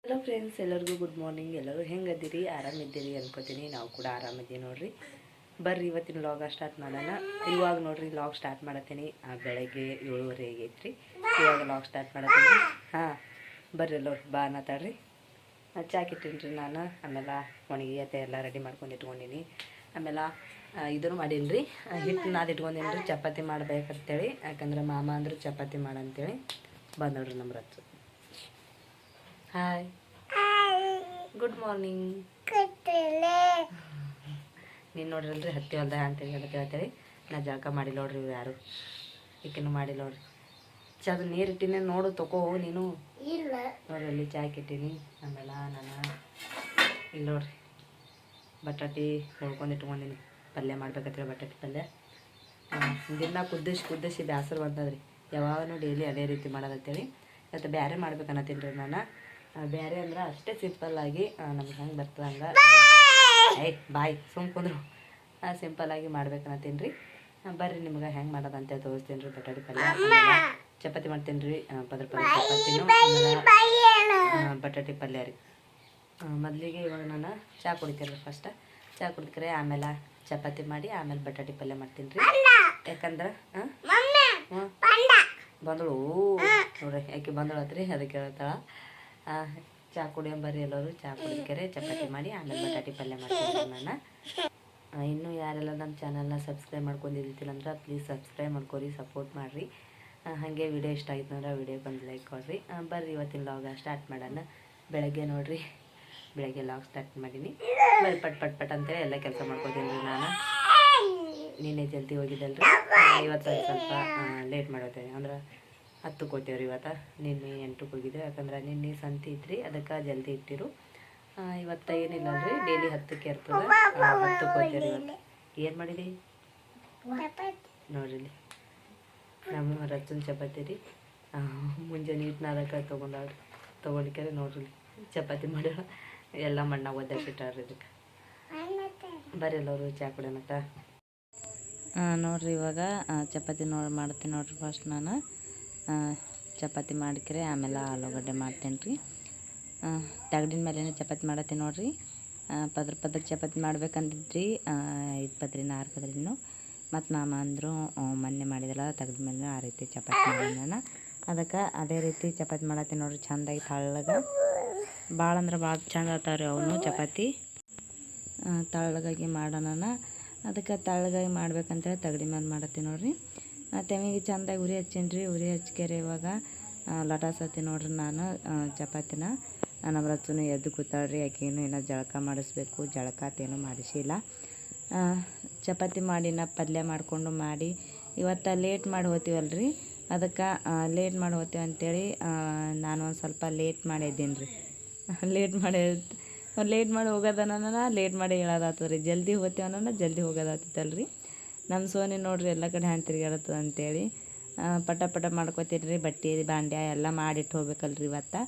Hello friends, ಎಲ್ಲರಿಗೂ good morning. ಎಲ್ಲರೂ ಹೆಂಗದಿರಿ? ಆರಾಮಿದ್ದೀರಿ ಅನ್ಕೋತೀನಿ. ನಾವು ಕೂಡ ಆರಾಮಿದ್ದೀವಿ ನೋಡ್ರಿ. ಬರ್ರಿ ಇವತ್ತಿನ ಲಾಗ ಸ್ಟಾರ್ಟ್ ಮಾಡೋಣ. ಇವಾಗ ನೋಡ್ರಿ ಲಾಗ್ ಸ್ಟಾರ್ಟ್ ಮಾಡತ್ತೀನಿ. ಬೆಳಗ್ಗೆ 7:30 ಆಗೈತ್ರಿ. ಇವಾಗ ಲಾಗ್ ಸ್ಟಾರ್ಟ್ ಮಾಡತ್ತೀನಿ. ಬರ್ರಿ ಎಲ್ಲರೂ ಬಾ ಅನ್ನತಾಡ್ರಿ. ಚಾಕಿಟ್ಟಿನ್ರಿ ನಾನು. ಆಮೇಲೆ ಒಣಗಿ ಅತ್ತೆ ಎಲ್ಲ ರೆಡಿ ಮಾಡ್ಕೊಂಡು ಇಟ್ಕೊಂಡಿನಿ. ಆಮೇಲೆ ಇದನ್ನು ಮಾಡೀನಿ ರೀ, ಹಿಟ್ಟು ನಾದು ಇಟ್ಕೊಂಡಿನಿ ರೀ. ಚಪಾತಿ ಮಾಡ್ಬೇಕಂತೇಳಿ, ಯಾಕಂದ್ರೆ ಮಾಮ ಅಂದರು ಚಪಾತಿ ಮಾಡಂತೇಳಿ ಬಂದು ನೋಡ್ರಿ ನಮ್ಮ ರಚ್ಚು. Hi, good morning. ನೀನು ನೋಡ್ರಲ್ರಿ ಹತ್ತಿ ಹೊಲ್ದ ಅಂತೇಳಿ ಅಂತ ಹೇಳ್ತೇಳಿ. ನಾ ಜಳಕ ಮಾಡಿ ನೋಡ್ರಿ, ಇವ್ರು ಯಾರು ಈಕಿನೂ ಮಾಡಿ ನೋಡ್ರಿ. ಚಾದ ನೀರು ಇಟ್ಟಿನಿ, ನೋಡು ತಗೋ ನೀನು. ನೋಡ್ರಿ ಅಲ್ಲಿ ಚಾಕಿಟ್ಟೀನಿ. ಆಮೇಲೆ ನಾನು ಇಲ್ಲಿ ನೋಡ್ರಿ ಬಟಾಟಿ ಹೊಳ್ಕೊಂಡು ಇಟ್ಕೊಂಡಿನಿ. ಪಲ್ಯ ಮಾಡ್ಬೇಕಂತೇಳಿ ಬಟಾಟಿ ಪಲ್ಯ. ದಿನ ಕುದಿಸಿ ಬೇಸರ ಬಂತದ್ರಿ. ಯಾವಾಗಲೂ ಡೈಲಿ ಅದೇ ರೀತಿ ಮಾಡೋದಂತೇಳಿ ಮತ್ತು ಬೇರೆ ಮಾಡ್ಬೇಕನ್ನತ್ತೀನಿ ರೀ ನಾನು. ಬೇರೆ ಅಂದ್ರೆ ಅಷ್ಟೇ ಸಿಂಪಲ್ಲಾಗಿ ನಮ್ಗೆ ಹೆಂಗೆ ಬರ್ತದೆ ಹಂಗೆ ಬಾಯ್ ಸುಮ್ಕೊಂಡ್ರು ಸಿಂಪಲ್ಲಾಗಿ ಮಾಡ್ಬೇಕನ್ನತ್ತೀನಿ ರೀ. ಬರ್ರಿ ನಿಮ್ಗೆ ಹೆಂಗೆ ಮಾಡೋದಂತೇಳಿ ತೋರಿಸ್ತೀನಿ ರೀ. ಬಟಾಟಿ ಪಲ್ಯ ಚಪಾತಿ ಮಾಡ್ತೀನಿ ರೀ. ಪದ್ರ ಚಪಾತಿನೂ ಬಟಾಟಿ ಪಲ್ಯ ರೀ. ಮೊದಲಿಗೆ ಇವಾಗ ನಾನು ಚಹಾ ಕುಡಿತೀನಿ ರೀ. ಫಸ್ಟ್ ಚಹಾ ಕುಡಿದ್ರೆ ಆಮೇಲೆ ಚಪಾತಿ ಮಾಡಿ ಆಮೇಲೆ ಬಟಾಟಿ ಪಲ್ಯ ಮಾಡ್ತೀನಿ ರೀ. ಯಾಕಂದ್ರೆ ಬಂದಳು ನೋಡ್ರಿ, ಯಾಕೆ ಬಂದಳು ಹತ್ರಿ ಅದಕ್ಕೆ ಹೇಳ್ತಾಳ. ಚಹಾ ಕುಡಿಯಂಬರ್ರಿ ಎಲ್ಲರೂ. ಚಹಾ ಕುಡಿದ್ರೆ ಚಪಾತಿ ಮಾಡಿ ಆಮೇಲೆ ಬಟಾಟಿ ಪಲ್ಯ ಮಾಡ್ತೀನಿ ನಾನು. ಇನ್ನೂ ಯಾರೆಲ್ಲ ನಮ್ಮ ಚಾನಲ್ನ ಸಬ್ಸ್ಕ್ರೈಬ್ ಮಾಡ್ಕೊಂಡಿದ್ದಿಲ್ಲ ಅಂದ್ರೆ ಪ್ಲೀಸ್ ಸಬ್ಸ್ಕ್ರೈಬ್ ಮಾಡ್ಕೊರಿ, ಸಪೋರ್ಟ್ ಮಾಡಿರಿ. ಹಾಗೆ ವಿಡಿಯೋ ಇಷ್ಟ ಆಯ್ತು ಅಂದ್ರೆ ವಿಡಿಯೋಗೆ ಒಂದು ಲೈಕ್ ಕೊಡ್ರಿ. ಬರ್ರಿ ಇವತ್ತಿನ ಲಾಗ ಸ್ಟಾರ್ಟ್ ಮಾಡೋಣ. ಬೆಳಗ್ಗೆ ನೋಡ್ರಿ, ಬೆಳಗ್ಗೆ ಲಾಗ್ ಸ್ಟಾರ್ಟ್ ಮಾಡೀನಿ. ಬರ್ರಿ ಪಟ್ ಅಂತೇಳಿ ಎಲ್ಲ ಕೆಲಸ ಮಾಡ್ಕೊತೀನಿ ರೀ ನಾನು. ನಿನ್ನೆ ಜಲ್ದಿ ಹೋಗಿದ್ದಲ್ರಿ, ಇವತ್ತು ಸ್ವಲ್ಪ ಲೇಟ್ ಮಾಡೋತೇನೆ. ಅಂದ್ರೆ 10ಕ್ಕೆ ಹೋಗ್ತೇವ್ರಿ. ಇವತ್ತು ನಿನ್ನೆ 8ಕ್ಕೆ ಹೋಗಿದ್ದೇವೆ. ಯಾಕಂದ್ರೆ ನಿನ್ನೆ ಸಂತೆ ಇತ್ತು ರೀ, ಅದಕ್ಕೆ ಜಲ್ದಿ ಇಟ್ಟಿರು. ಇವತ್ತು ಏನಿಲ್ಲ ರೀ, ಡೈಲಿ 10ಕ್ಕೆ ಇರ್ತದೆ. 10ಕ್ಕೆ ಹೋಗ್ತೇವ್ರಿ. ಇವತ್ತು ಏನು ಮಾಡಿರಿ ನೋಡ್ರಿ, ನಮ್ಮ ರಚ್ಚನ್ ಚಪಾತಿ ರೀ. ಮುಂಜಾನೆ ಹಿಟ್ಟು ಅದಕ್ಕೆ ತೊಗೊಂಡಿಕ್ಕಾರೆ ನೋಡ್ರಿ ಚಪಾತಿ ಮಾಡ್ಯಾಳ. ಎಲ್ಲ ಮಣ್ಣಾಗ ಒದ್ದಾಕಿಟ್ಟಾರ್ರಿ ಇದಕ್ಕೆ. ಬರ್ರಿ ಎಲ್ಲರೂ ಚಹಾ ಕುಡಿಯೋಣತ್ತ. ನೋಡ್ರಿ ಇವಾಗ ಚಪಾತಿ ಮಾಡ್ತೀನಿ ನೋಡ್ರಿ. ಫಸ್ಟ್ ನಾನು ಚಪಾತಿ ಮಾಡಿಕ್ರೆ ಆಮೇಲೆ ಆಲೂಗಡ್ಡೆ ಮಾಡ್ತೇನೆ ರೀ. ತಗಡಿನ ಮೇಲೆ ಚಪಾತಿ ಮಾಡತ್ತೀನಿ ನೋಡ್ರಿ. ಪದ್ರ ಚಪಾತಿ ಮಾಡ್ಬೇಕಂತಿದ್ರಿ. 5 ಪದ್ರಿನ 6 ಪದ್ರಿನೂ. ಮತ್ತು ಮಾಮ ಅಂದರು ಮೊನ್ನೆ ಮಾಡಿದಲ್ಲ ತಗಡಿನ ಮೇಲೆ ಆ ರೀತಿ ಚಪಾತಿ ಮಾಡಿ ನಾನು. ಅದಕ್ಕೆ ಅದೇ ರೀತಿ ಚಪಾತಿ ಮಾಡತ್ತೀನಿ ನೋಡ್ರಿ. ಚೆಂದಾಗಿ ತಳ್ಳಗೆ ಭಾಳ ಅಂದ್ರೆ ಭಾಳ ಚಂದ ಆಗ್ತಾವ್ರಿ ಅವನು ಚಪಾತಿ. ತಳ್ಳಗಾಗಿ ಮಾಡೋಣ. ಅದಕ್ಕೆ ತಳ್ಳಗಾಗಿ ಮಾಡ್ಬೇಕಂತೇಳಿ ತಗಡಿ ಮೇಲೆ ಮಾಡತ್ತೀನಿ ನೋಡ್ರಿ. ತೆಮಿಗೆ ಚೆಂದಾಗಿ ಉರಿ ಹಚ್ಚೀನಿ ರೀ. ಉರಿ ಹಚ್ಕೆರೆ ಇವಾಗ ಲಟಾಸತ್ತೀನಿ ನೋಡ್ರಿ ನಾನು ಚಪಾತಿನ. ನಮ್ಮ ರಚ್ಚುನು ಎದ್ದು ಕೂತಾಳ್ರಿ. ಆಕೆನೂ ಏನೋ ಜಳಕ ಮಾಡಿಸ್ಬೇಕು. ಜಳಕಾತೇನೂ ಮಾಡಿಸಿಲ್ಲ. ಚಪಾತಿ ಮಾಡಿನ ಪಲ್ಯ ಮಾಡಿಕೊಂಡು ಮಾಡಿ ಇವತ್ತು ಲೇಟ್ ಮಾಡಿ ಹೋಗ್ತೀವಲ್ರಿ. ಅದಕ್ಕೆ ಲೇಟ್ ಮಾಡಿ ಹೋಗ್ತೀವಿ ಅಂಥೇಳಿ ನಾನು ಒಂದು ಸ್ವಲ್ಪ ಲೇಟ್ ಮಾಡಿದ್ದೀನಿ ರೀ. ಲೇಟ್ ಮಾಡಿ ಹೋಗೋದನ್ನ ಲೇಟ್ ಮಾಡಿ ಹೇಳೋದಾಗ್ತದೆ ರೀ. ಜಲ್ದಿ ಹೋಗ್ತೀವಿ ಅನ್ನೋಣ ಜಲ್ದಿ ಹೋಗೋದಾಗ್ತೈತಲ್ರಿ. ನಮ್ಮ ಸೋನಿ ನೋಡ್ರಿ ಎಲ್ಲ ಕಡೆ ಹ್ಯಾಂಗೆ ತಿರುಗಾಡ್ತದೆ ಅಂಥೇಳಿ ಪಟ ಮಾಡ್ಕೋತೀರಿ ರೀ. ಬಟ್ಟೆ ಬಾಂಡ್ಯ ಎಲ್ಲ ಮಾಡಿಟ್ಟು ಹೋಗ್ಬೇಕಲ್ರಿ. ಇವತ್ತು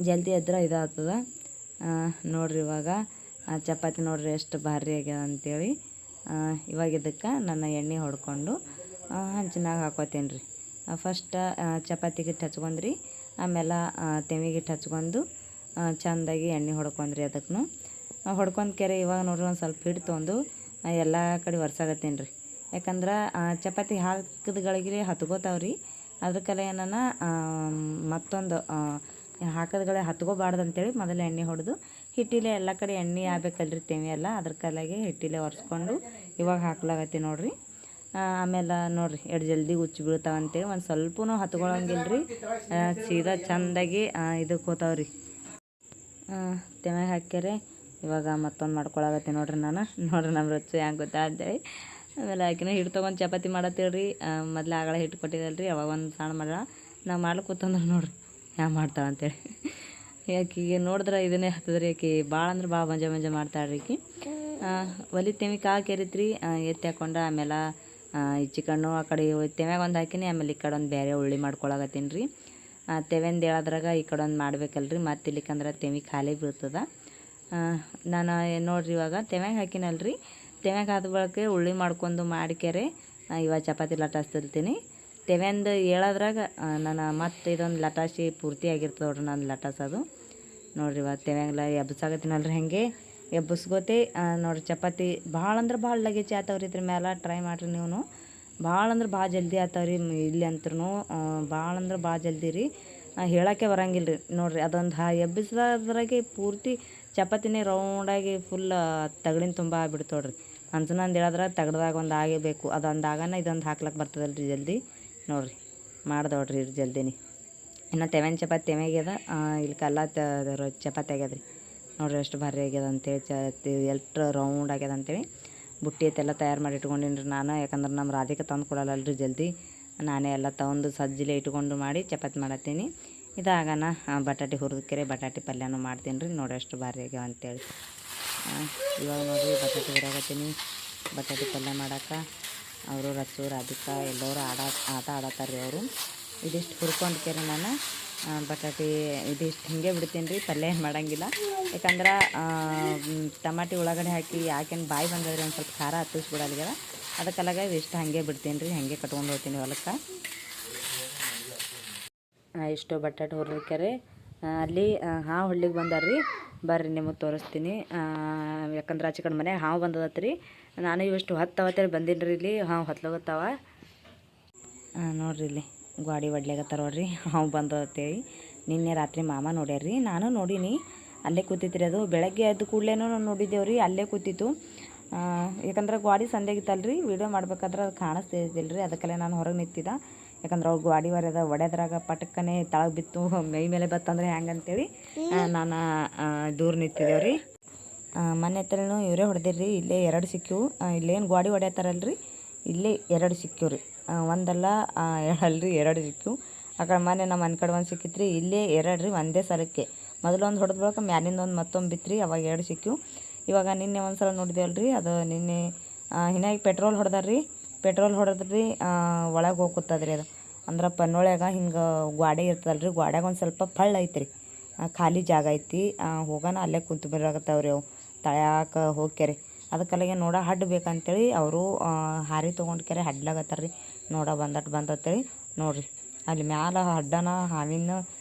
ಜಲ್ದಿ ಎದ್ರೆ ಇದಾಗ್ತದೆ ನೋಡ್ರಿ. ಇವಾಗ ಚಪಾತಿ ನೋಡ್ರಿ ಎಷ್ಟು ಭಾರಿ ಆಗ್ಯದ ಅಂಥೇಳಿ. ಇವಾಗ ಇದಕ್ಕೆ ನನ್ನ ಎಣ್ಣೆ ಹೊಡ್ಕೊಂಡು ಹಂಚಿನಾಗ ಹಾಕೋತೀನಿ ರೀ. ಫಸ್ಟ್ ಚಪಾತಿಗೆ ಹಿಟ್ಟು ಹಚ್ಕೊಂಡ್ರಿ. ಆಮೇಲೆ ತೆಮಿಗೆ ಹಿಟ್ಟು ಹಚ್ಕೊಂಡು ಚೆಂದಾಗಿ ಎಣ್ಣೆ ಹೊಡ್ಕೊಂಡ್ರಿ. ಅದಕ್ಕೂ ಹೊಡ್ಕೊಂಡು ಕೆರೆ ಇವಾಗ ನೋಡ್ರಿ ಒಂದು ಸ್ವಲ್ಪ ಹಿಟ್ಟು ತೊಗೊಂಡು ಎಲ್ಲ ಕಡೆ ಒರ್ಸಾಕತ್ತೀನಿ ರೀ. ಯಾಕಂದ್ರೆ ಚಪಾತಿ ಹಾಕಿದಗಳಿಗೆ ಹತ್ಕೋತಾವ್ರಿ. ಅದಕ್ಕೆಲ್ಲ ಏನಾನ ಮತ್ತೊಂದು ಹಾಕಿದ್ಗಳೇ ಹತ್ಕೋಬಾರ್ದು ಅಂತೇಳಿ ಮೊದಲು ಎಣ್ಣೆ ಹೊಡೆದು ಹಿಟ್ಟಿಲೆ ಎಲ್ಲ ಕಡೆ ಎಣ್ಣೆ ಆಗ್ಬೇಕಲ್ರಿ ತೆಮಿ ಎಲ್ಲ. ಅದ್ರ ಕಲಾಗೆ ಹಿಟ್ಟಿಲೆ ಒರೆಸ್ಕೊಂಡು ಇವಾಗ ಹಾಕ್ಲಾಗತ್ತೀನಿ ನೋಡ್ರಿ. ಆಮೇಲೆ ನೋಡ್ರಿ ಎಷ್ಟು ಜಲ್ದಿ ಉಚ್ಚಿ ಬೀಳ್ತಾವ ಅಂತೇಳಿ ಒಂದು ಸ್ವಲ್ಪನೂ ಹತ್ಕೊಳಂಗಿಲ್ಲ ರೀ. ಸೀದಾ ಚೆಂದಾಗಿ ಇದಕ್ಕೆ ಹೋತಾವ್ರಿ. ತೆಮ್ಯಾಗ ಹಾಕ್ಯಾರೆ ಇವಾಗ ಮತ್ತೊಂದು ಮಾಡ್ಕೊಳಗತ್ತೀನಿ ನೋಡ್ರಿ ನಾನು. ನೋಡ್ರಿ ನಮ್ಮ ರಚ್ಚು ಹೆಂಗೆ ಗೊತ್ತಾ ಅಂತೇಳಿ. ಆಮೇಲೆ ಆಕಿನ ಹಿಟ್ಟು ತೊಗೊಂಡು ಚಪಾತಿ ಮಾಡತ್ತೇಳ್ರಿ. ಮೊದಲು ಆಗಳ ಹಿಟ್ಟು ಕೊಟ್ಟಿದ್ದಲ್ರಿ, ಅವಾಗ ಒಂದು ಸಣ್ಣ ಮಾಡ್ಯಾಳ. ನಾವು ಮಾಡ್ಲಿಕ್ಕೆ ಕೂತಂದ್ರೆ ನೋಡ್ರಿ ಹ್ಯಾಂಗೆ ಮಾಡ್ತಾಳೆ ಅಂತೇಳಿ. ಆಕಿಗೆ ನೋಡಿದ್ರೆ ಇದನ್ನೇ ಹತ್ತದ್ರಿ. ಆಕಿ ಭಾಳ ಅಂದ್ರೆ ಭಾಳ ಮಂಜ ಮಾಡ್ತಾಳ್ರಿ ಆಕಿ. ಒಲಿ ತೆಮಿ ಕಾಳು ಕೆರಿತ್ರಿ. ಎತ್ತಿ ಹಾಕ್ಕೊಂಡು ಆಮೇಲೆ ಈ ಚಿಕನ್ನು ಆ ಕಡೆ ತೆಮ್ಯಾಗ ಒಂದು ಹಾಕಿನಿ. ಆಮೇಲೆ ಈ ಕಡೆ ಒಂದು ಬೇರೆ ಉಳ್ಳಿ ಮಾಡ್ಕೊಳಗತ್ತೀನಿ ರೀ. ತೆವೆಂದು ಹೇಳದ್ರಾಗ ಈ ಕಡೆ ಒಂದು ಮಾಡ್ಬೇಕಲ್ರಿ. ಮತ್ತು ಇಲ್ಲಿಕಂದ್ರೆ ತೆಮಿ ಖಾಲಿ ಬೀಳ್ತದೆ. ನಾನು ನೋಡ್ರಿ ಇವಾಗ ತೆಮ್ಯಾಗ ಹಾಕಿನಲ್ರಿ. ತೆಮ್ಯಾಗ ಹಾದ ಬಳಕೆ ಉಳ್ಳಿ ಮಾಡ್ಕೊಂಡು ಮಾಡಿಕೆರೆ ಇವಾಗ ಚಪಾತಿ ಲಟಾಸ್ತಿರ್ತೀನಿ. ತೆವೆಂದು ಹೇಳೋದ್ರಾಗ ನಾನು ಮತ್ತೆ ಇದೊಂದು ಲಟಾಸಿ ಪೂರ್ತಿ ಆಗಿರ್ತದೆ ನೋಡ್ರಿ ನಾನು ಲಟಾಸೋದು ನೋಡಿರಿ. ಇವತ್ತು ತೆವ್ಯಾಂಗೆಲ್ಲ ಎಬ್ಬಸಾಗತ್ತೀನಲ್ರಿ ಹಾಗೆ ಎಬ್ಬಸ್ಗೋತೆ ನೋಡಿರಿ. ಚಪಾತಿ ಭಾಳ ಅಂದ್ರೆ ಭಾಳ ಲಗೇಜ್ ಆತವ್ರಿ ಇದ್ರ ಮೇಲೆ. ಟ್ರೈ ಮಾಡಿರಿ ನೀವು. ಭಾಳ ಅಂದ್ರೆ ಭಾಳ ಜಲ್ದಿ ಆತವ್ರಿ ಇಲ್ಲಿ ಅಂತೂ. ಭಾಳ ಅಂದ್ರೆ ಭಾಳ ಜಲ್ದಿ ರೀ, ಹೇಳೋಕ್ಕೆ ಬರಂಗಿಲ್ಲ ರೀ ನೋಡಿರಿ. ಅದೊಂದು ಎಬ್ಬಿಸೋದ್ರಾಗೆ ಪೂರ್ತಿ ಚಪಾತಿನೇ ರೌಂಡಾಗಿ ಫುಲ್ ತಗಡಿನ ತುಂಬ ಆಗ್ಬಿಡ್ತು ನೋಡ್ರಿ. ಅಂಚನಂದು ಹೇಳಿದ್ರೆ ತಗಡ್ದಾಗ ಒಂದು ಆಗಬೇಕು, ಅದೊಂದು ಆಗನ ಇದೊಂದು ಹಾಕ್ಲಕ್ಕೆ ಬರ್ತದಲ್ಲ ರೀ ಜಲ್ದಿ ನೋಡಿರಿ. ಮಾಡ್ದೆ ನೋಡ್ರಿ ಇದು ಜಲ್ದಿನಿ. ಇನ್ನು ತೆವ್ಯಾನ ಚಪಾತಿ ತೆವ್ಯಾಗ್ಯದ, ಇಲ್ಲಿ ಕಲ್ಲ ಚಪಾತಿ ಆಗ್ಯದ ರೀ ನೋಡಿರಿ. ಎಷ್ಟು ಭಾರಿ ಆಗ್ಯದ ಅಂತೇಳಿ ಎಷ್ಟು ರೌಂಡ್ ಆಗ್ಯದ ಅಂತೇಳಿ ಬುಟ್ಟಿ ಐತೆಲ್ಲ ತಯಾರು ಮಾಡಿ ಇಟ್ಕೊಂಡಿನಿ ರೀ ನಾನು. ಯಾಕಂದ್ರೆ ನಮ್ಮ ರಾಧಿಕೆ ತಂದು ಕೊಡಲ್ಲಲ್ರಿ ಜಲ್ದಿ, ನಾನೇ ಎಲ್ಲ ತೊಗೊಂಡು ಸಜ್ಜಿಲೆ ಇಟ್ಕೊಂಡು ಮಾಡಿ ಚಪಾತಿ ಮಾಡತ್ತೀನಿ. ಇದಾಗನ ಬಟಾಟೆ ಹುರಿದಕೆರೆ ಬಟಾಟೆ ಪಲ್ಯನೂ ಮಾಡ್ತೀನಿ ರೀ ನೋಡಿ. ಎಷ್ಟು ಭಾರಿ ಆಗ್ಯಾವ ಅಂತೇಳಿ ಇವಾಗ ನೋಡಿರಿ ಬಟಾಟೆ ಹುರಿಯಾಗತ್ತೀನಿ. ಬಟಾಟೆ ಪಲ್ಯ ಮಾಡೋಕೆ ಅವರು ರಚ್ಚು ರಾಧಿಕಾ ಎಲ್ಲರೂ ಆಟ ಆಡತ್ತಾರೆ ರೀ ಅವರು. ಇದಿಷ್ಟು ಹುರ್ಕೊಂಡ್ಕೇರಿ ನಾನು ಬಟಾಟೆ ಇದಿಷ್ಟು ಹಿಂಗೆ ಬಿಡ್ತೀನಿ ರೀ, ಪಲ್ಯ ಏನು ಮಾಡೋಂಗಿಲ್ಲ. ಯಾಕಂದ್ರೆ ಟಮಾಟಿ ಉಳ್ಳಾಗಡ್ಡೆ ಹಾಕಿ ಯಾಕೇನು ಬಾಯಿ ಬಂದದ್ರಿ ಒಂದು ಸ್ವಲ್ಪ ಖಾರ ಹತ್ತಿಸ್ಬಿಡಲ್ಗ್ಯಾರ, ಅದಕ್ಕೆಲ್ಲಾಗ ಇದಿಷ್ಟು ಹಾಗೆ ಬಿಡ್ತೀನಿ ರೀ, ಹಾಗೆ ಕಟ್ಕೊಂಡು ಹೋಗ್ತೀನಿ ಹೊಲಕ್ಕೆ. ಇಷ್ಟು ಬಟಾಟೆ ಹುರಿದಕ್ಕೆರೆ ಅಲ್ಲಿ ಹಾವು ಹಳ್ಳಿಗೆ ಬಂದಾರ ರೀ. ಬರ್ರಿ ನಿಮಗೆ ತೋರಿಸ್ತೀನಿ. ಯಾಕಂದ್ರೆ ಆಚೆ ಕಡೆ ಮನೆಯಾಗ ಹಾವು ಬಂದದತ್ತು ರೀ. ನಾನು ಇಷ್ಟು ಹೊತ್ತವತ್ತೇಳಿ ಬಂದೀನಿ ರೀ. ಇಲ್ಲಿ ಹಾವು ಹೊತ್ಲಾಗತ್ತಾವ ನೋಡಿರಿ. ಇಲ್ಲಿ ಗಾಡಿ ಒಡ್ಲಾಗತ್ತಾರ ನೋಡ್ರಿ, ಹಾವು ಬಂದತ್ತೇಳಿ. ನಿನ್ನೆ ರಾತ್ರಿ ಮಾಮ ನೋಡ್ಯಾರ್ರಿ, ನಾನು ನೋಡೀನಿ. ಅಲ್ಲೇ ಕೂತಿತ್ರಿ ಅದು. ಬೆಳಗ್ಗೆ ಎದ್ದು ಕೂಡಲೇನೂ ನೋಡಿದ್ದೇವೆ ರೀ, ಅಲ್ಲೇ ಕೂತಿತ್ತು. ಯಾಕಂದ್ರೆ ಗಾಡಿ ಸಂದೇಗಿತ್ತಲ್ರಿ, ವೀಡಿಯೋ ಮಾಡ್ಬೇಕಾದ್ರೆ ಅದು ಕಾಣಿಸ್ತಿದ್ದಿಲ್ಲ ರೀ, ಅದಕ್ಕೆಲ್ಲ ನಾನು ಹೊರಗೆ ನಿಂತಿದ್ದೆ. ಯಾಕಂದ್ರೆ ಅವ್ರು ಗಾಡಿ ಒಡೆದ್ರಾಗ ಪಟಕ್ಕನೆ ತಳಗೆ ಬಿತ್ತು, ಮೈ ಮೇಲೆ ಬತ್ತಂದ್ರೆ ಹೆಂಗಂತೇಳಿ ನಾನು ದೂರ ನಿಂತಿದ್ದೇವೆ ರೀ. ಮನೆ ಹತ್ರನೂ ಇವರೇ ಹೊಡೆದಿರ್ರಿ. ಇಲ್ಲೇ 2 ಸಿಕ್ಕಿವು. ಇಲ್ಲೇನು ಗಾಡಿ ಹೊಡ್ಯಾತಾರಲ್ರಿ, ಇಲ್ಲೇ 2 ಸಿಕ್ಕಿವು ರೀ. ಒಂದಲ್ಲ ಹೇಳಲ್ರಿ, 2 ಸಿಕ್ಕಿವು. ಆ ಕಡೆ ಮನೆ ನಮ್ಮ ಮನೆ ಕಡೆ ಒಂದು ಸಿಕ್ಕಿತ್ತು ರೀ, ಇಲ್ಲೇ 2 ರೀ ಒಂದೇ ಸಲಕ್ಕೆ. ಮೊದಲು ಒಂದು ಹೊಡೆದ ಬಳಿಕ ಮ್ಯಾಲಿಂದ ಒಂದು ಮತ್ತೊಂದು ಬಿತ್ತು ಅವಾಗ 2 ಸಿಕ್ಕಿವು. ಇವಾಗ ನಿನ್ನೆ ಒಂದು ಸಲ ನೋಡಿದೇವಲ್ರಿ, ಅದು ನಿನ್ನೆ ಹಿನ್ನಾಗಿ ಪೆಟ್ರೋಲ್ ಹೊಡೆದಾರ್ರಿ. ಪೆಟ್ರೋಲ್ ಹೊಡೆದ್ರಿ ಒಳಗೆ ಹೋಗಿ ಕೂತದ್ರಿ. ಅದು ಅಂದ್ರೆ ಪನ್ನೊಳ್ಯಾಗ ಹಿಂಗೆ ಗಾಡಿ ಇರ್ತದಲ್ರಿ, ಗಾಡ್ಯಾಗ ಒಂದು ಸ್ವಲ್ಪ ಪಳ್ಳ ಐತ್ರಿ, ಖಾಲಿ ಜಾಗ ಐತಿ. ಹೋಗೋಣ ಅಲ್ಲೇ ಕುಂತು ಬರಾಕತ್ತಾವ್ರಿ ಅವು ತಳ್ಯಾಕ ಹೋಗ್ಯಾರಿ. ಅದಕ್ಕೆಲ್ಲಗೆ ನೋಡ ಹಡ್ಡು ಬೇಕಂತೇಳಿ ಅವರು ಹಾರಿ ತೊಗೊಂಡ್ಕೆರೆ ಹಡ್ಲಾಗತ್ತಾರ ರೀ. ನೋಡ ಬಂದತ್ತೇಳಿ ನೋಡಿರಿ. ಅಲ್ಲಿ ಮ್ಯಾಲ ಹಡ್ಡನ ಹಾವಿನ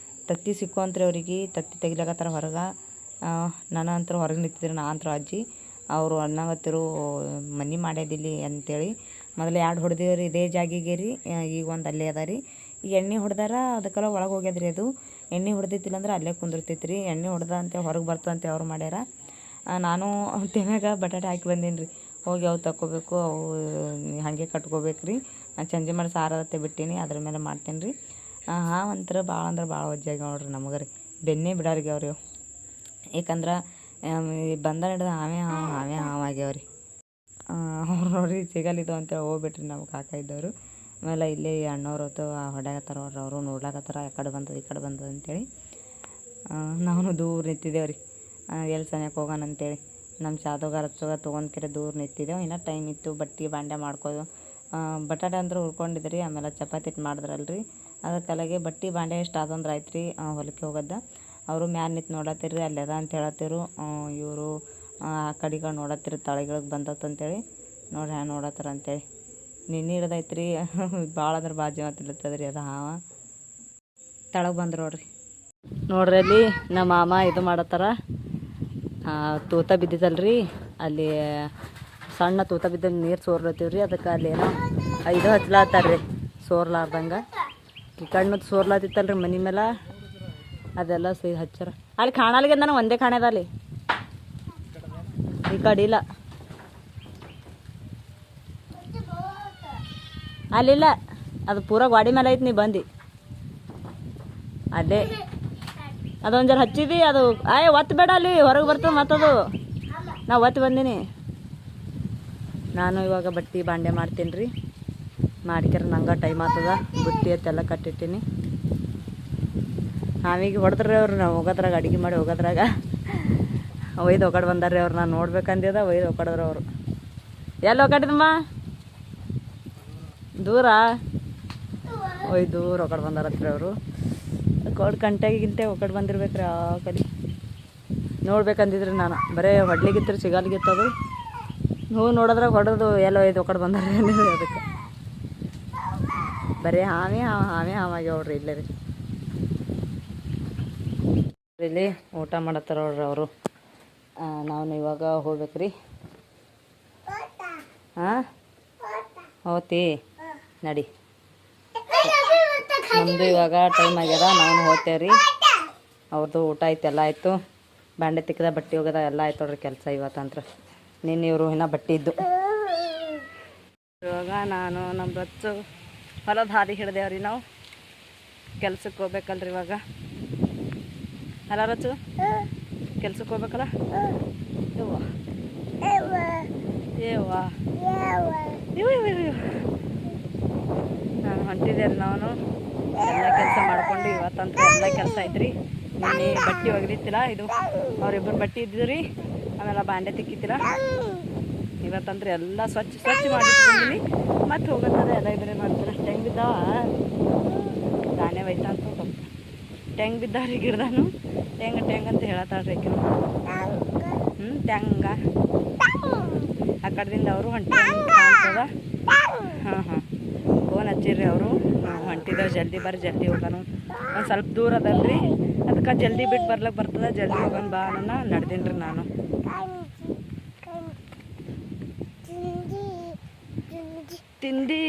ತತ್ತಿ ಸಿಕ್ಕೊಂತ್ರಿ ಅವ್ರಿಗೆ. ತತ್ತಿ ತೆಗಿಲಾಕತ್ತಾರ ಹೊರಗೆ. ನಾನು ಅಂತೂ ಹೊರಗೆ ನಿಂತಿದ್ರಿ, ನಾ ಅಂತೂ ಅಜ್ಜಿ ಅವರು ಅನ್ನಗತ್ತಿರು ಮನೆ ಮಾಡ್ಯದಿಲ್ಲಿ ಅಂತೇಳಿ. ಮೊದಲು 2 ಹೊಡೆದೇವ್ರಿ ಇದೇ ಜಾಗಿಗೆ ರೀ, ಈಗ ಒಂದು ಅಲ್ಲೇ ಅದ ರೀ. ಈಗ ಎಣ್ಣೆ ಹೊಡೆದಾರ, ಅದಕ್ಕೆಲ್ಲ ಒಳಗೆ ಹೋಗ್ಯದ್ರಿ. ಅದು ಎಣ್ಣೆ ಹೊಡೆದಿತ್ತಿಲ್ಲ ಅಂದ್ರೆ ಅಲ್ಲೇ ಕುಂದಿರ್ತೈತಿ ರೀ. ಎಣ್ಣೆ ಹೊಡೆದ ಅಂತೇಳಿ ಹೊರಗೆ ಬರ್ತಂತೆ ಅವ್ರು ಮಾಡ್ಯಾರ. ನಾನು ತೆಮ್ಯಾಗ ಬಟಾಟೆ ಹಾಕಿ ಬಂದೀನಿ ರೀ. ಹೋಗಿ ಅವು ತಗೋಬೇಕು, ಅವು ಹಾಗೆ ಕಟ್ಕೋಬೇಕು ರೀ. ಚಂಜಿ ಮಾಡಿ ಸಾರದತ್ತೆ ಬಿಟ್ಟೀನಿ, ಅದ್ರ ಮೇಲೆ ಮಾಡ್ತೀನಿ ರೀ. ಹಾಂ ಒಂಥರ ಭಾಳ ಅಂದ್ರೆ ಭಾಳ ವಜ್ಜಾಗಿ ನೋಡ್ರಿ ನಮಗೆ ರೀ. ಬೆನ್ನೇ ಬಿಡಾರಿಗೆ ಅವ್ರಿ. ಯಾಕಂದ್ರೆ ಬಂದ ಹಿಡ್ದು ಹಾವೇ ಆಗ್ಯಾವ್ರಿ. ಅವ್ರು ನೋಡ್ರಿ ಸಿಗಲಿದ್ದು ಅಂತೇಳಿ ಹೋಗ್ಬಿಟ್ರಿ ನಮ್ಮ ಕಾಕ ಇದ್ದವರು. ಆಮೇಲೆ ಇಲ್ಲಿ ಅಣ್ಣವ್ರು ಹೊತ್ತು ಹೊಡ್ಯಾಗತ್ತಾರ ಅವ್ರು. ಅವರು ನೋಡ್ಲಾಕತ್ತಾರ ಆ ಕಡೆ ಬಂದದ ಈ ಕಡೆ ಬಂದದ ಅಂತೇಳಿ. ನಾವು ದೂರ ನಿಂತಿದ್ದೇವೆ ರೀ, ಎಲ್ಲಿ ಸನಿಯಕ್ಕೆ ಹೋಗೋಣ ಅಂತೇಳಿ. ನಮ್ಮ ಚಾದೋಗ ರಚ್ಚೋಗ ತೊಗೊಂಡ್ಕೆರೆ ದೂರ ನಿಂತಿದ್ದೆವು. ಇನ್ನೂ ಟೈಮ್ ಇತ್ತು. ಬಟ್ಟೆ ಬಾಂಡೆ ಮಾಡ್ಕೋದು. ಬಟಾಟೆ ಅಂದ್ರೆ ಹುರ್ಕೊಂಡಿದ್ರಿ, ಆಮೇಲೆ ಚಪಾತಿ ಹಿಟ್ಟು ಮಾಡಿದ್ರಲ್ರಿ, ಅದಕ್ಕೆಲ್ಲಗೆ ಬಟ್ಟೆ ಬಾಂಡೆ ಎಷ್ಟು ಆದಂದ್ರೆ ಆಯ್ತು ರೀ. ಹೊಲಕ್ಕೆ ಹೋಗೋದ ಅವರು ಮ್ಯಾಲ ನಿಂತು ನೋಡತ್ತಿರ್ರಿ, ಅಲ್ಲದ ಅಂತ ಹೇಳತ್ತಿರು. ಇವರು ಆ ಕಡೆಗಳು ನೋಡತ್ತಿರು, ತಳಿಗಳಿಗೆ ಬಂದತ್ತಂತೇಳಿ ನೋಡ್ರಿ ಹ್ಯಾಂಗ ನೋಡತ್ತಾರ ಅಂತೇಳಿ. ನಿನ್ನೆ ಹಿಡ್ದೈತೆ ರೀ, ಭಾಳ ಅಂದ್ರೆ ಭಾಳ ಜೀವ ತಿಳ್ತದ ರೀ. ಅದು ಹಾವ ತಳಗೆ ಬಂದ್ರು ನೋಡ್ರಿ. ಅಲ್ಲಿ ನಮ್ಮ ಮಾಮ ಇದು ಮಾಡತ್ತಾರ. ತೂತ ಬಿದ್ದಿದ್ದಲ್ರಿ, ಅಲ್ಲಿ ಸಣ್ಣ ತೂತ ಬಿದ್ದ ನೀರು ಸೋರ್ಲತ್ತೀವ್ರಿ. ಅದಕ್ಕೆ ಅಲ್ಲಿ ಏನೋ ಇದು ಹಚ್ಲಾತ್ತಾರ್ರಿ ಸೋರ್ಲಾರ್ದಂಗೆ. ಈ ಕಣ್ಣದು ಸೋರ್ಲಾತಿತ್ತಲ್ರಿ ಮನೆ ಮೇಲೆ, ಅದೆಲ್ಲ ಹಚ್ಚಾರ. ಅಲ್ಲಿ ಕಾಣಲ್ಗೆ ನಾನು ಒಂದೇ ಕಾಣ್ಯದ ಅಲ್ಲಿ, ಈ ಕಡೆ ಇಲ್ಲ. ಅಲ್ಲಿಲ್ಲ, ಅದು ಪೂರ ಗಾಡಿ ಮೇಲೆ ಐತಿ. ನೀ ಬಂದು ಅದೇ ಅದೊಂದು ಜರ ಹಚ್ಚಿದಿ, ಅದು ಒತ್ತು ಬೇಡ, ಅಲ್ಲಿ ಹೊರಗೆ ಬರ್ತದೆ ಮತ್ತದು. ನಾ ಒತ್ತು ಬಂದೀನಿ. ನಾನು ಇವಾಗ ಬಟ್ಟೆ ಬಾಂಡೆ ಮಾಡ್ತೀನಿ ರೀ. ಮಾಡ್ಕ್ಯಾರ ನಂಗೆ ಟೈಮ್ ಆಗ್ತದ. ಬುತ್ತಿ ಅತ್ತೆಲ್ಲ ಕಟ್ಟಿಟ್ಟಿನಿ. ನಾವೀಗ ಹೊಡೆದ್ರಿ ಅವ್ರು, ನಾವು ಹೋಗೋದ್ರಾಗ ಅಡುಗೆ ಮಾಡಿ ಹೋಗೋದ್ರಾಗ ಒಯ್ದು ಒಗಡ್ ಬಂದಾರ್ರಿ ಅವ್ರು. ನಾನು ನೋಡ್ಬೇಕಂದಿದ ಒಯ್ದು ಒಕ್ಕಡಿದ್ರು ಅವರು. ಎಲ್ಲಿ ಒಕ್ಕಡಿದಮ್ಮ? ದೂರ ದೂರ ಒಕ್ಕಡ್ ಬಂದಾರತ್ರಿ ಅವರು. ಕೋಡ್ ಗಂಟೆಗಿಂತೆ ಒಕ್ಕಡ್ ಬಂದಿರ್ಬೇಕ್ರಿ. ಆ ಕಲಿ ನೋಡ್ಬೇಕಂದಿದ್ರಿ ನಾನು. ಬರೀ ಹೊಡ್ಲಿಗಿತ್ತು ಸಿಗಲ್ಗಿತ್ತದು. ಹೋಗಿ ನೋಡಿದ್ರಾಗ ಹೊಡೆದು ಎಲ್ಲ ಒಯ್ದು ಒಕ್ಕಡ್ ಬಂದಾರ ಅದಕ್ಕೆ. ಬರೀ ಹಾವಿ ಹಾವಾಗಿ ನೋಡ್ರಿ ಇಲ್ಲೇ ರೀ. ಇಲ್ಲಿ ಊಟ ಮಾಡತ್ತಾರ ನೋಡ್ರಿ ಅವರು. ನಾವು ಇವಾಗ ಹೋಗ್ಬೇಕ್ರಿ. ಹಾಂ ಹೋತಿ ನಡಿ. ನಮ್ಮದು ಇವಾಗ ಟೈಮ್ ಆಗ್ಯದ, ನಾವು ಹೋಗ್ತೇವ್ರಿ. ಅವ್ರದ್ದು ಊಟ ಆಯ್ತು, ಎಲ್ಲ ಆಯಿತು. ಬಾಂಡೆ ತಿಕ್ಕದ, ಬಟ್ಟೆ ಹೋಗದ ಎಲ್ಲ ಆಯ್ತು ನೋಡ್ರಿ ಕೆಲಸ ಇವತ್ತಂತ್ರ. ನಿನ್ನೆ ಇವರು ಇನ್ನೂ ಬಟ್ಟೆ ಇದ್ದು. ಇವಾಗ ನಾನು ನಮ್ಮ ರಚ್ಚು ಹೊಲದ ಹಾದಿ ಹಿಡ್ದೇವ್ರಿ. ನಾವು ಕೆಲ್ಸಕ್ಕೆ ಹೋಗ್ಬೇಕಲ್ರಿ ಇವಾಗ. ಅಲ್ಲ ರಚ್ಚು, ಕೆಲ್ಸಕ್ಕೆ ಹೋಗ್ಬೇಕಲ್ಲ. ನಾನು ಹೊಂಟಿದ್ದೆ ರೀ. ನಾವು ಎಲ್ಲ ಕೆಲಸ ಮಾಡ್ಕೊಂಡು ಇವತ್ತಂತೂ ಎಲ್ಲ ಕೆಲಸ ಐತ್ರಿ. ನಿನ್ನೆ ಬಟ್ಟೆ ಒಗದಿತ್ತಿಲ್ಲ, ಇದು ಅವ್ರಿಬ್ಬರು ಬಟ್ಟೆ ಇದ್ದಿದ್ದು ರೀ. ಆಮೇಲೆ ಬಾಂಡೆ ತಿಕ್ಕಿತ್ತಿಲ್ಲ. ಇವತ್ತಂದ್ರೆ ಎಲ್ಲ ಸ್ವಚ್ಛ ಮಾಡಿಟ್ಕೊಂಡಿನಿ. ಮತ್ತೆ ಹೋಗೋದ ಎಲ್ಲ ಇಬ್ಬರೇ ಮಾಡ್ತಾರೆ. ಟೆಂಗ್ ಬಿದ್ದಾವ, ಧಾನ್ಯ ಒಯ್ತಾ ಅಂತ ಟೆಂಗ್ ಬಿದ್ದಾವ್ರಿ ಗಿಡದಾನು. ಟೆಂಗ್ ಅಂತ ಹೇಳತ್ತಾಳ್ರಿ ಆಕಿನು. ಟ್ಯಾಂಗ ಆ ಕಡೆದಿಂದ ಅವರು ಕಾಣ್ತದ. ಹಾಂ ಫೋನ್ ಹಚ್ಚಿರ್ರಿ ಅವರು. ಹೊಂಟಿದ್ದೇವೆ, ಜಲ್ದಿ ಬರ್ರಿ, ಜಲ್ದಿ ಹೋಗೋಣ. ಒಂದು ಸ್ವಲ್ಪ ದೂರ ಅದಲ್ರಿ, ಅದಕ್ಕೆ ಜಲ್ದಿ ಬಿಟ್ಟು ಬರ್ಲಿಕ್ಕೆ ಬರ್ತದೆ. ಜಲ್ದಿ ಹೋಗೋಣ ಬಾ ಅನ್ನೋ ನಡ್ದೀನಿ ರೀ ನಾನು. ತಿಂಡಿ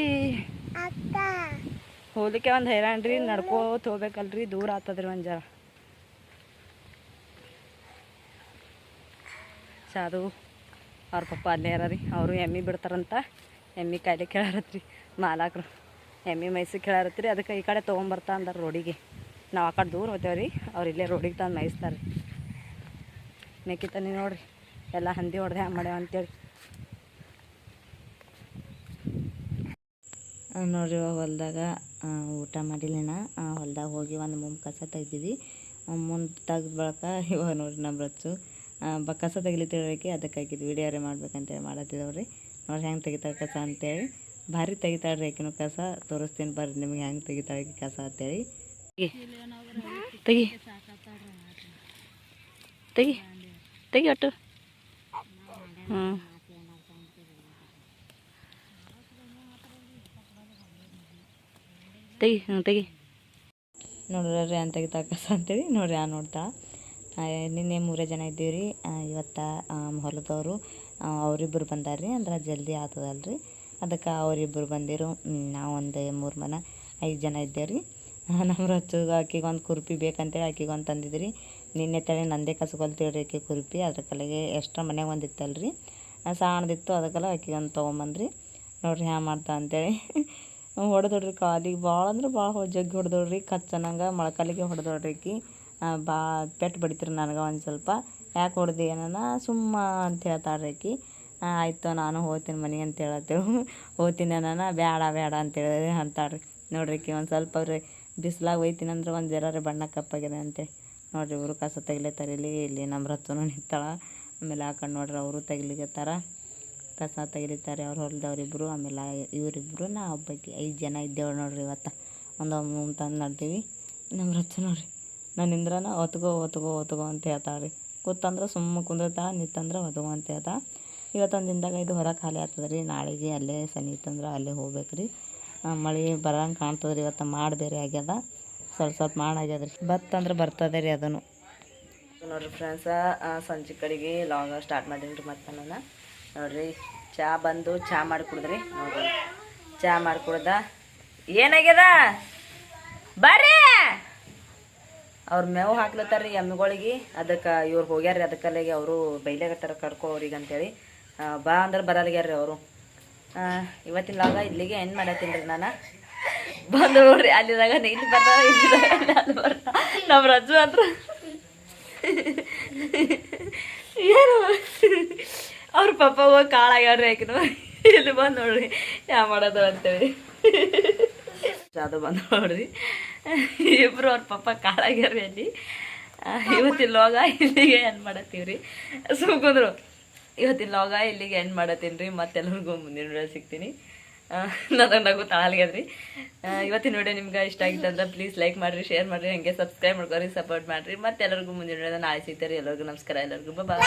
ಹೋಗ್ಲಿಕ್ಕೆ ಒಂದು ಹೈರಾಣ ರೀ. ನಡ್ಕೋತ ಹೋಗ್ಬೇಕಲ್ರಿ, ದೂರ ಆಗ್ತದ್ರಿ ಒಂದು ಜರ. ಸಾಧು ಅವ್ರ ಪಪ್ಪ ಅಲ್ಲೇ ಇರ ರೀ. ಅವರು ಎಮ್ಮೆ ಬಿಡ್ತಾರಂತ. ಎಮ್ಮೆ ಕಾಯಿಲೆ ಕೇಳಾರತ್ರಿ ಮಾಲಾಕರು. ಎಮ್ಮೆ ಮೈಸಿಗೆ ಕೇಳಾರತ್ರಿ. ಅದಕ್ಕೆ ಈ ಕಡೆ ತೊಗೊಂಬರ್ತಾ ಅಂದಾರ ರೋಡಿಗೆ. ನಾವು ಆ ಕಡೆ ದೂರ ಹೋಗ್ತೇವೆ ರೀ. ಅವ್ರು ಇಲ್ಲೇ ರೋಡಿಗೆ ತಂದು ಮೇಯಿಸ್ತಾರೆ. ಮೇಕಿತಾನೆ ನೋಡ್ರಿ, ಎಲ್ಲ ಹಂದಿ ಹೊಡೆದೆ ಹ್ಯಾಂಗೆ ಮಾಡ್ಯಾವ ಅಂತೇಳಿ ನೋಡ್ರಿ. ಹೊಲ್ದಾಗ ಊಟ ಮಾಡಿಲ್ಲಿನ ಹೊಲ್ದಾಗ ಹೋಗಿ ಒಂದು ಮುಂದೆ ಕಸ ತೆಗ್ದಿವಿ. ಮುಂದೆ ತೆಗ್ದ ಬಳಕ ಇವಾಗ ನೋಡ್ರಿ ನಮ್ಮ ರಚ್ಚು ಕಸ ತೆಗಿಲಿಕ್ಕೆ ಅದಕ್ಕೆ ಹಾಕಿದ್ವಿ. ವಿಡಿಯೋರೇ ಮಾಡ್ಬೇಕಂತೇಳಿ ಮಾಡತ್ತಿದವ್ರಿ. ನೋಡ್ರಿ ಹೆಂಗೆ ತೆಗಿತಾಳೆ ಕಸ ಅಂತೇಳಿ. ಭಾರಿ ತೆಗಿತಾಳ್ರಿ ಆಕಿನೂ ಕಸ. ತೋರಿಸ್ತೀನಿ ಬರ್ರಿ ನಿಮ್ಗೆ ಹೆಂಗೆ ತೆಗಿತಾಳೆ ಕಸ ಅಂತೇಳಿ. ತೆಗಿ ತೆಗಿ ತೆಗಿ ಒಟ್ಟು. ತೆಗಿ ನೋಡ್ರಿ ಅಂತ ತೆಗಿತಾ ಕಸ ಅಂತೇಳಿ. ನೋಡ್ರಿ ನೋಡ್ತಾ ನಿನ್ನೆ 3 ಜನ ಇದ್ದೀವಿ ರೀ. ಇವತ್ತು ಹೊಲದವರು ಅವರಿಬ್ಬರು ಬಂದಾರ್ರಿ. ಅಂದ್ರೆ ಜಲ್ದಿ ಆಗ್ತದಲ್ರಿ, ಅದಕ್ಕೆ ಅವರಿಬ್ಬರು ಬಂದಿರು. ನಾವು ಒಂದು 3 ಮನೆ 5 ಜನ ಇದ್ದೇವೆ ರೀ. ನಮ್ಮ ರಚ್ಚುಗ ಆಕಿಗೆ ಒಂದು ಕುರ್ಪಿ ಬೇಕಂತೇಳಿ ಆಕಿಗೆ ಒಂದು ತಂದಿದ್ರಿ. ನಿನ್ನೆ ತಳಿ ನಂದೇ ಕಸ್ಕೊಳ್ತೀವ್ರಿ ಆಕೆ ಕುರ್ಪಿ. ಅದ್ರ ಕಲೆಗೆ ಎಕ್ಸ್ಟ್ರಾ ಮನೆಗೆ ಒಂದು ಇತ್ತಲ್ರಿ, ಸಣ್ಣದಿತ್ತು. ಅದಕ್ಕೆಲ್ಲ ಆಕಿಗೆ ಒಂದು ತೊಗೊಂಬಂದ್ರಿ. ನೋಡ್ರಿ ಹ್ಯಾಂಗೆ ಮಾಡ್ತಾ ಅಂತೇಳಿ ಹೊಡೆದೋಡ್ರಿ ಕಾಲಿಗೆ. ಭಾಳ ಅಂದ್ರೆ ಭಾಳ ಜಗ್ಗಿ ಹೊಡೆದೋಡ್ರಿ. ಕಚ್ಚನಂಗೆ ಮೊಳಕಾಲಿಗೆ ಹೊಡೆದೋಡ್ರಿ ಆಕಿ. ಪೆಟ್ಟು ಬಡಿತೀರಿ ನನಗೆ ಒಂದು ಸ್ವಲ್ಪ. ಯಾಕೆ ಹೊಡೆದು ಏನಾನ ಸುಮ್ಮ ಅಂತ ಹೇಳ್ತಾಳ್ರಿ ಆಕಿ. ಆಯಿತು ನಾನು ಹೋಗ್ತೀನಿ ಮನೆಗೆ ಅಂತ ಹೇಳತ್ತೇವೆ. ಹೋಗ್ತೀನಿ ನಾನು ಬೇಡ ಅಂತೇಳಿ ಅಂತಾಳ್ರಿ. ನೋಡ್ರಿ ಆಕಿ ಒಂದು ಸ್ವಲ್ಪ ಅವ್ರಿ ಬಿಸ್ಲಾಗ ಒಯ್ತೀನಿ ಅಂದ್ರೆ ಒಂದು ಜರ ಬಣ್ಣ ಕಪ್ಪಾಗಿದೆ ಅಂತೇಳಿ. ನೋಡ್ರಿ ಇವರು ಕಸ ತೆಗಿಲೇತಾರೆ. ಇಲ್ಲಿ ನಮ್ಮ ರಚ್ಚನೂ ನಿಂತಾಳ. ಆಮೇಲೆ ಆ ಕಡೆ ನೋಡ್ರಿ ಅವರು ತೆಗಿಲಿಕತ್ತಾರ, ಕಸ ತೆಗಿಲಿತಾರೆ ಅವ್ರು ಹೊಲ್ದವ್ರಿಬ್ರು. ಆಮೇಲೆ ಇವರಿಬ್ರು ನಾ ಒಬ್ಬಾಕಿ 5 ಜನ ಇದ್ದೇವೆ ನೋಡ್ರಿ. ಇವತ್ತು ಒಂದು ಮುಂದೆ ತಂದು ನಡ್ತೀವಿ. ನಮ್ಮ ರಚ್ಚ ನೋಡ್ರಿ ನನ್ನಿಂದ್ರನ ಒತ್ಗೋ ಅಂತ ಹೇಳ್ತಾಳ್ರಿ. ಕೂತಂದ್ರೆ ಸುಮ್ಮ ಕುಂದಿರ್ತಾಳೆ, ನಿಂತಂದ್ರೆ ಒತ್ಗೋ ಅಂತ ಹೇಳ್ತಾಳೆ. ಇವತ್ತೊಂದು ದಿನದಾಗ ಇದು ಹೊರ ಖಾಲಿ ಆಗ್ತದೆ ರೀ. ನಾಳೆಗೆ ಅಲ್ಲೇ ಸನಿತಂದ್ರೆ ಅಲ್ಲೇ ಹೋಗ್ಬೇಕು ರೀ. ಮಳೆ ಬರಂಗೆ ಕಾಣ್ತದೆ ರೀ. ಇವತ್ತು ಮಾಡಿ ಬೇರೆ ಆಗ್ಯದ, ಸ್ವಲ್ಪ ಮಾಡಾಗ್ಯದ ರೀ. ಬರ್ತಂದ್ರೆ ಬರ್ತದೆ ರೀ ಅದನ್ನು. ನೋಡ್ರಿ ಫ್ರೆಂಡ್ಸ, ಸಂಜೆ ಕಡೆಗೆ ಲಾಂಗ್ ಸ್ಟಾರ್ಟ್ ಮಾಡೀನಿ ರೀ. ಮತ್ತೆ ನಾನು ನೋಡ್ರಿ ಚಾ ಮಾಡಿ ಕುಡಿದ್ರಿ. ನೋಡ್ರಿ ಚಾ ಮಾಡಿ ಕುಡ್ದ ಏನಾಗ್ಯದ ಬರ್ರಿ. ಅವ್ರು ಮೇವು ಹಾಕ್ಲತ್ತಾರ ರೀ ಎಮ್ಮೆಗಳಿಗೆ. ಅದಕ್ಕೆ ಇವ್ರು ಹೋಗ್ಯಾರ ರೀ. ಅದಕ್ಕಲ್ಲಿಗೆ ಅವರು ಬೈಲಾಗತ್ತಾರ ಕರ್ಕೊಳ್ಳೋರಿಗೆ ಅಂತೇಳಿ. ಬಾ ಅಂದ್ರೆ ಬರಲ್ಗ್ಯಾರ ರೀ ಅವರು. ಇವತ್ತಿನ ಲಾಗ ಇಲ್ಲಿಗೆ ಏನು ಮಾಡತ್ತೀನಿ ರೀ ನಾನು. ಬಂದು ನೋಡ್ರಿ ಅಲ್ಲಿದಾಗ ಇಲ್ಲಿ ಬರ್ತಾವ, ಇಲ್ಲಿದಾಗ ಅಲ್ಲಿ ಬರ್ತಾವ. ನಮ್ಮ ರಜ್ಜು ಅಂದ್ರೆ ಏನು ಅವ್ರ ಪಪ್ಪ ಹೋಗಿ ಕಾಳಾಗ್ಯಾಡ್ರಿ ಆಕಿನ. ಇಲ್ಲಿ ಬಂದು ನೋಡ್ರಿ ಯಾ ಮಾಡೋದು ಅಂತೇಳಿ. ಅದು ಬಂದು ನೋಡ್ರಿ ಇಬ್ಬರು ಅವ್ರ ಪಪ್ಪ ಕಾಳಾಗ್ಯಾರ್ರಿ ಅಲ್ಲಿ. ಇವತ್ತಿನ ಲಾಗ ಇಲ್ಲಿಗೆ ಏನು ಮಾಡತ್ತೀವ್ರಿ. ಸುಮ್ಕುಂದ್ರು. ಇವತ್ತಿನ ಲಾಗ ಇಲ್ಲಿಗೆ ಎಂಡ್ ಮಾಡತ್ತೀನಿ ರೀ. ಮತ್ತೆಲ್ಲರಿಗೂ ಮುಂದಿನ ವಿಡಿಯೋ ಸಿಗ್ತೀನಿ. ನಗು ತಾಳ್ಗ್ಯದ್ರಿ. ಇವತ್ತಿನ ವಿಡಿಯೋ ನಿಮ್ಗೆ ಇಷ್ಟ ಆಗಿತ್ತು ಅಂದ್ರೆ ಪ್ಲೀಸ್ ಲೈಕ್ ಮಾಡಿರಿ, ಶೇರ್ ಮಾಡಿರಿ, ಹಾಗೆ ಸಬ್ಸ್ಕ್ರೈಬ್ ಮಾಡ್ಕೊರಿ, ಸಪೋರ್ಟ್ ಮಾಡಿರಿ. ಮತ್ತೆಲ್ಲರಿಗೂ ಮುಂದಿನ ವಿಡಿಯೋದ ನಾಳೆ ಸಿಗ್ತಾರೆ. ಎಲ್ಲರಿಗೂ ನಮಸ್ಕಾರ. ಎಲ್ಲರಿಗೂ ಬಾಯ್.